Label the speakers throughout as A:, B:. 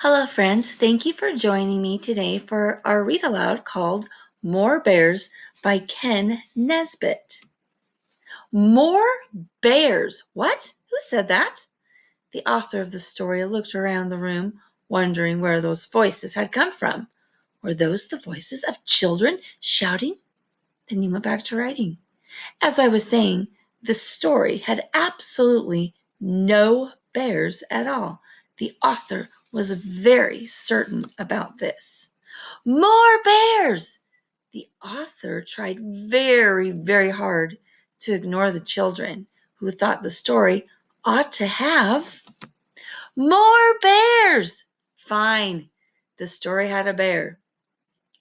A: Hello, friends. Thank you for joining me today for our read aloud called More Bears by Ken Nesbitt. More bears! What? Who said that? The author of the story looked around the room, wondering where those voices had come from. Were those the voices of children shouting? Then he went back to writing. As I was saying, the story had absolutely no bears at all. The author was very certain about this. More bears! The author tried very hard to ignore the children who thought the story ought to have more bears. Fine. The story had a bear.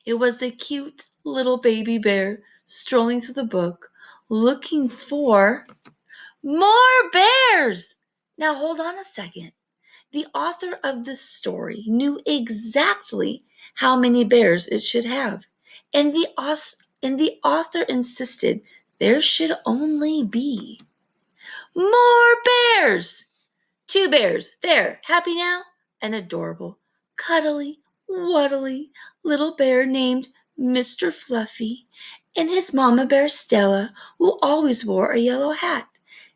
A: It was a cute little baby bear strolling through the book, looking for more bears. Now hold on a second. The author of the story knew exactly how many bears it should have, and the author insisted there should only be more bears. Two bears. There, happy now? An adorable, cuddly, waddly little bear named Mr. Fluffy, and his mama bear Stella, who always wore a yellow hat.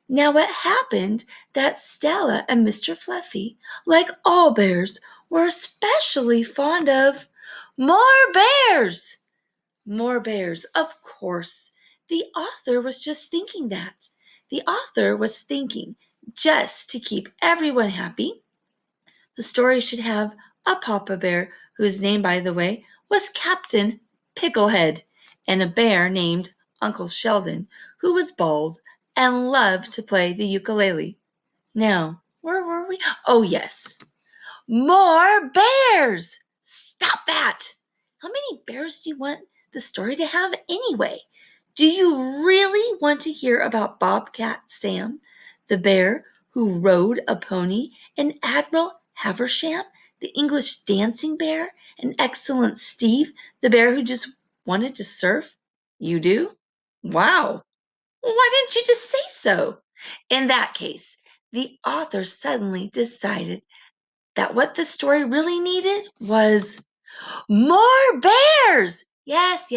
A: Now it happened that Stella and Mr. Fluffy, like all bears, were especially fond of more bears. More bears, of course. The author was just thinking that. The author was thinking just to keep everyone happy, the story should have a papa bear, whose name, by the way, was Captain Picklehead, and a bear named Uncle Sheldon, who was bald and loved to play the ukulele. Now, where were we? Oh, yes. More bears! Stop that! How many bears do you want the story to have anyway? Do you really want to hear about Bobcat Sam, the bear who rode a pony, and Admiral Haversham, the English dancing bear, and Excellent Steve, the bear who just wanted to surf? You do? Wow! Why didn't you just say so? In that case, the author suddenly decided that what the story really needed was more bears. Yes,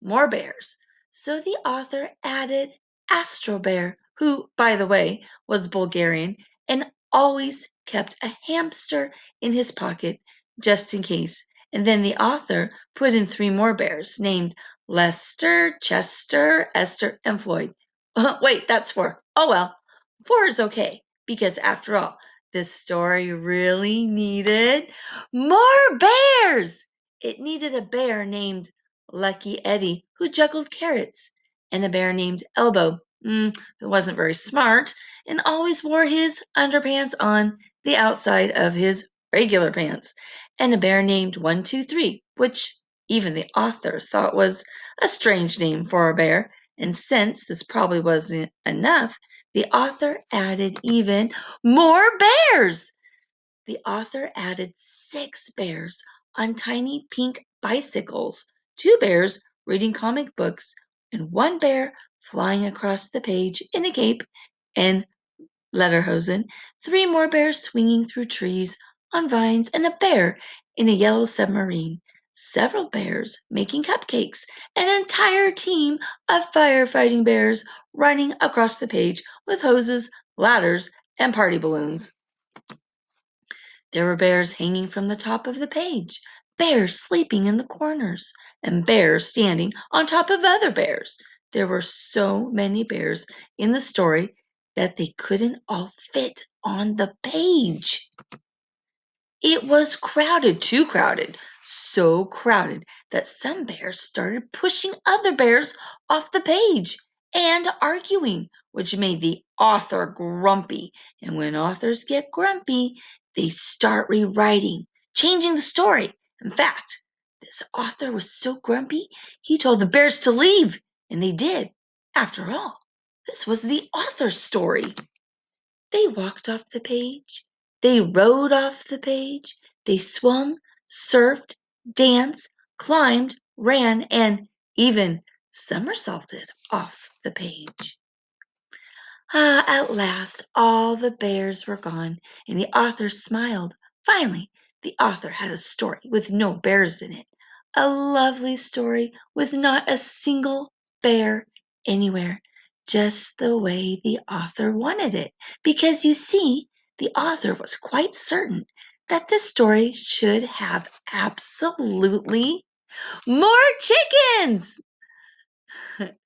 A: more bears. So the author added Astro Bear, who, by the way, was Bulgarian and always kept a hamster in his pocket just in case. And then the author put in three more bears named Lester, Chester, Esther, and Floyd. Wait, that's four. Oh well, four is okay because after all, this story really needed more bears. It needed a bear named Lucky Eddie who juggled carrots, and a bear named Elbow, who wasn't very smart and always wore his underpants on the outside of his regular pants, and a bear named 123, which even the author thought was a strange name for a bear. And since this probably wasn't enough, the author added even more bears. The author added six bears on tiny pink bicycles, two bears reading comic books, and one bear flying across the page in a cape and lederhosen, three more bears swinging through trees on vines, and a bear in a yellow submarine, several bears making cupcakes, an entire team of firefighting bears running across the page with hoses, ladders, and party balloons. There were bears hanging from the top of the page, bears sleeping in the corners, and bears standing on top of other bears. There were so many bears in the story that they couldn't all fit on the page. It was crowded, too crowded, so crowded that some bears started pushing other bears off the page and arguing, which made the author grumpy. And when authors get grumpy, they start rewriting, changing the story. In fact, this author was so grumpy, he told the bears to leave, and they did. After all, this was the author's story. They walked off the page. They rode off the page. They swung, surfed, danced, climbed, ran, and even somersaulted off the page. Ah, at last all the bears were gone, and the author smiled, Finally, the author had a story with no bears in it. A lovely story with not a single bear anywhere, just the way the author wanted it. Because you see, the author was quite certain that this story should have absolutely more chickens.